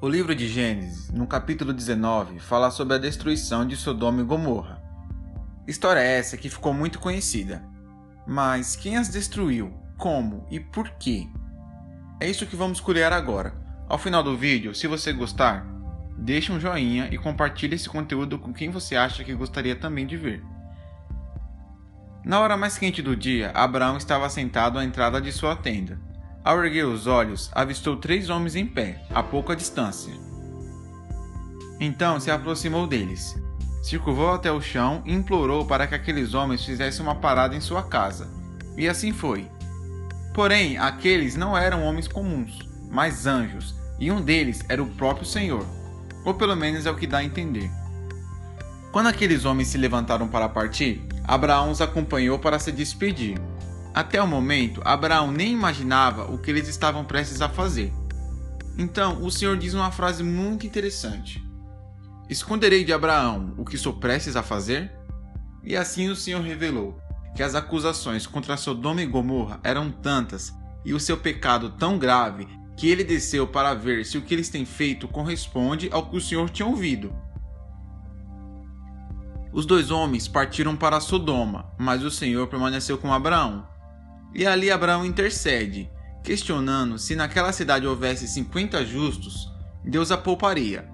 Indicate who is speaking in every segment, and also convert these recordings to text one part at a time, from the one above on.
Speaker 1: O livro de Gênesis, no capítulo 19, fala sobre a destruição de Sodoma e Gomorra. História essa que ficou muito conhecida. Mas quem as destruiu, como e por quê? É isso que vamos colher agora. Ao final do vídeo, se você gostar, deixe um joinha e compartilhe esse conteúdo com quem você acha que gostaria também de ver. Na hora mais quente do dia, Abraão estava sentado à entrada de sua tenda. Ao erguer os olhos, avistou 3 homens em pé, a pouca distância. Então se aproximou deles, se curvou até o chão e implorou para que aqueles homens fizessem uma parada em sua casa. E assim foi. Porém, aqueles não eram homens comuns, mas anjos, e um deles era o próprio Senhor, ou pelo menos é o que dá a entender. Quando aqueles homens se levantaram para partir, Abraão os acompanhou para se despedir. Até o momento, Abraão nem imaginava o que eles estavam prestes a fazer. Então, o Senhor diz uma frase muito interessante: "Esconderei de Abraão o que sou prestes a fazer?" E assim o Senhor revelou que as acusações contra Sodoma e Gomorra eram tantas e o seu pecado tão grave que ele desceu para ver se o que eles têm feito corresponde ao que o Senhor tinha ouvido. Os 2 homens partiram para Sodoma, mas o Senhor permaneceu com Abraão. E ali Abraão intercede, questionando se naquela cidade houvesse 50 justos, Deus a pouparia.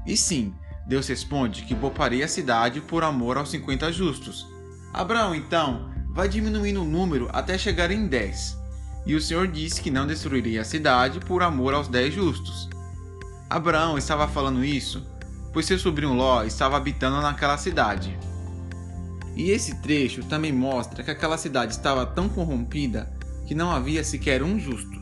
Speaker 1: E sim, Deus responde que pouparia a cidade por amor aos 50 justos. Abraão então vai diminuindo o número até chegar em 10. E o Senhor disse que não destruiria a cidade por amor aos 10 justos. Abraão estava falando isso pois seu sobrinho Ló estava habitando naquela cidade. E esse trecho também mostra que aquela cidade estava tão corrompida que não havia sequer um justo.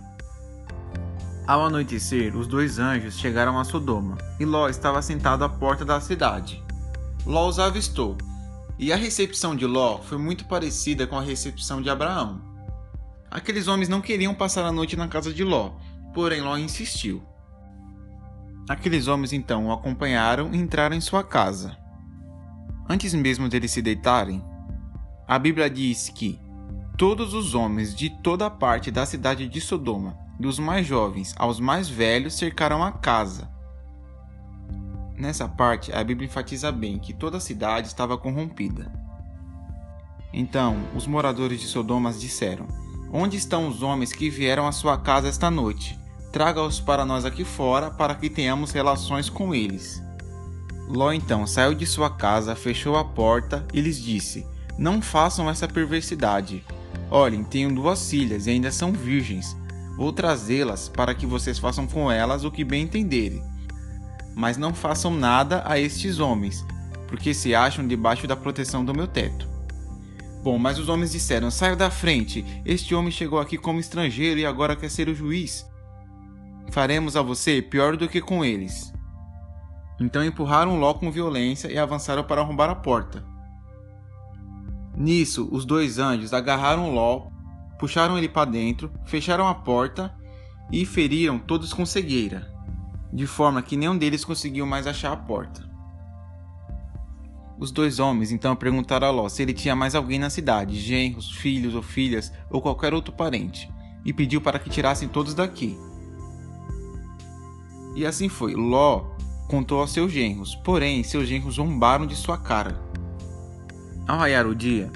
Speaker 1: Ao anoitecer, os 2 anjos chegaram a Sodoma, e Ló estava sentado à porta da cidade. Ló os avistou, e a recepção de Ló foi muito parecida com a recepção de Abraão. Aqueles homens não queriam passar a noite na casa de Ló, porém Ló insistiu. Aqueles homens então o acompanharam e entraram em sua casa. Antes mesmo deles se deitarem, a Bíblia diz que todos os homens de toda a parte da cidade de Sodoma, dos mais jovens aos mais velhos, cercaram a casa. Nessa parte, a Bíblia enfatiza bem que toda a cidade estava corrompida. Então, os moradores de Sodoma disseram: "Onde estão os homens que vieram à sua casa esta noite? Traga-os para nós aqui fora, para que tenhamos relações com eles." Ló então saiu de sua casa, fechou a porta e lhes disse: "Não façam essa perversidade. Olhem, tenho 2 filhas e ainda são virgens. Vou trazê-las para que vocês façam com elas o que bem entenderem. Mas não façam nada a estes homens, porque se acham debaixo da proteção do meu teto." Bom, mas os homens disseram: "Saia da frente, este homem chegou aqui como estrangeiro e agora quer ser o juiz. Faremos a você pior do que com eles." Então empurraram Ló com violência e avançaram para arrombar a porta. Nisso, os 2 anjos agarraram Ló, puxaram ele para dentro, fecharam a porta e feriram todos com cegueira, de forma que nenhum deles conseguiu mais achar a porta. Os 2 homens então perguntaram a Ló se ele tinha mais alguém na cidade, genros, filhos ou filhas ou qualquer outro parente, e pediu para que tirassem todos daqui. E assim foi. Ló contou aos seus genros, porém seus genros zombaram de sua cara. Ao raiar o dia,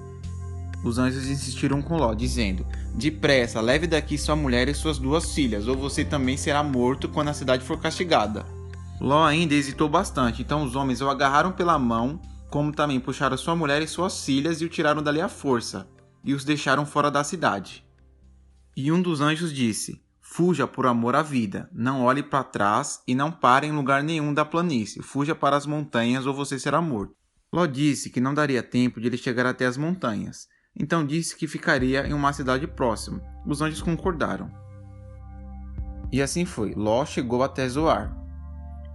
Speaker 1: os anjos insistiram com Ló, dizendo: "Depressa, leve daqui sua mulher e suas 2 filhas, ou você também será morto quando a cidade for castigada." Ló ainda hesitou bastante, então os homens o agarraram pela mão, como também puxaram sua mulher e suas filhas e o tiraram dali à força, e os deixaram fora da cidade. E um dos anjos disse: "Fuja por amor à vida, não olhe para trás e não pare em lugar nenhum da planície, fuja para as montanhas ou você será morto." Ló disse que não daria tempo de ele chegar até as montanhas, então disse que ficaria em uma cidade próxima. Os anjos concordaram. E assim foi, Ló chegou até Zoar.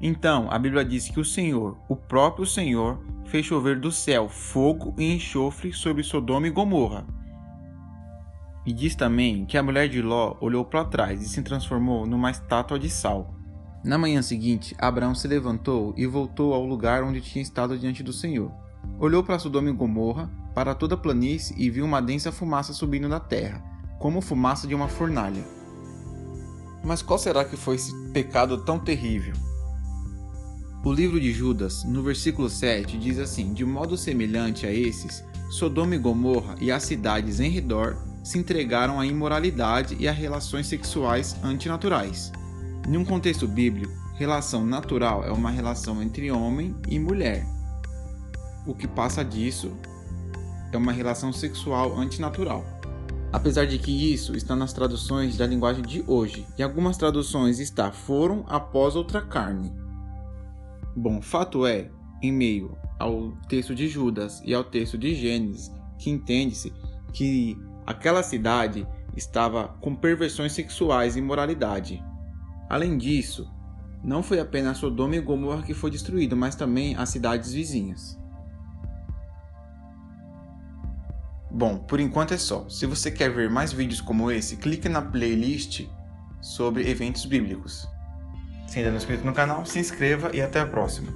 Speaker 1: Então a Bíblia diz que o Senhor, o próprio Senhor, fez chover do céu fogo e enxofre sobre Sodoma e Gomorra. E diz também que a mulher de Ló olhou para trás e se transformou numa estátua de sal. Na manhã seguinte, Abraão se levantou e voltou ao lugar onde tinha estado diante do Senhor. Olhou para Sodoma e Gomorra, para toda a planície, e viu uma densa fumaça subindo da terra, como fumaça de uma fornalha. Mas qual será que foi esse pecado tão terrível? O livro de Judas, no versículo 7, diz assim: de modo semelhante a esses, Sodoma e Gomorra e as cidades em redor se entregaram à imoralidade e a relações sexuais antinaturais. Em um contexto bíblico, relação natural é uma relação entre homem e mulher. O que passa disso é uma relação sexual antinatural. Apesar de que isso está nas traduções da linguagem de hoje, e algumas traduções está foram após outra carne. Bom, fato é, em meio ao texto de Judas e ao texto de Gênesis, que entende-se que aquela cidade estava com perversões sexuais e imoralidade. Além disso, não foi apenas Sodoma e Gomorra que foi destruído, mas também as cidades vizinhas. Bom, por enquanto é só. Se você quer ver mais vídeos como esse, clique na playlist sobre eventos bíblicos. Se ainda não é inscrito no canal, se inscreva e até a próxima.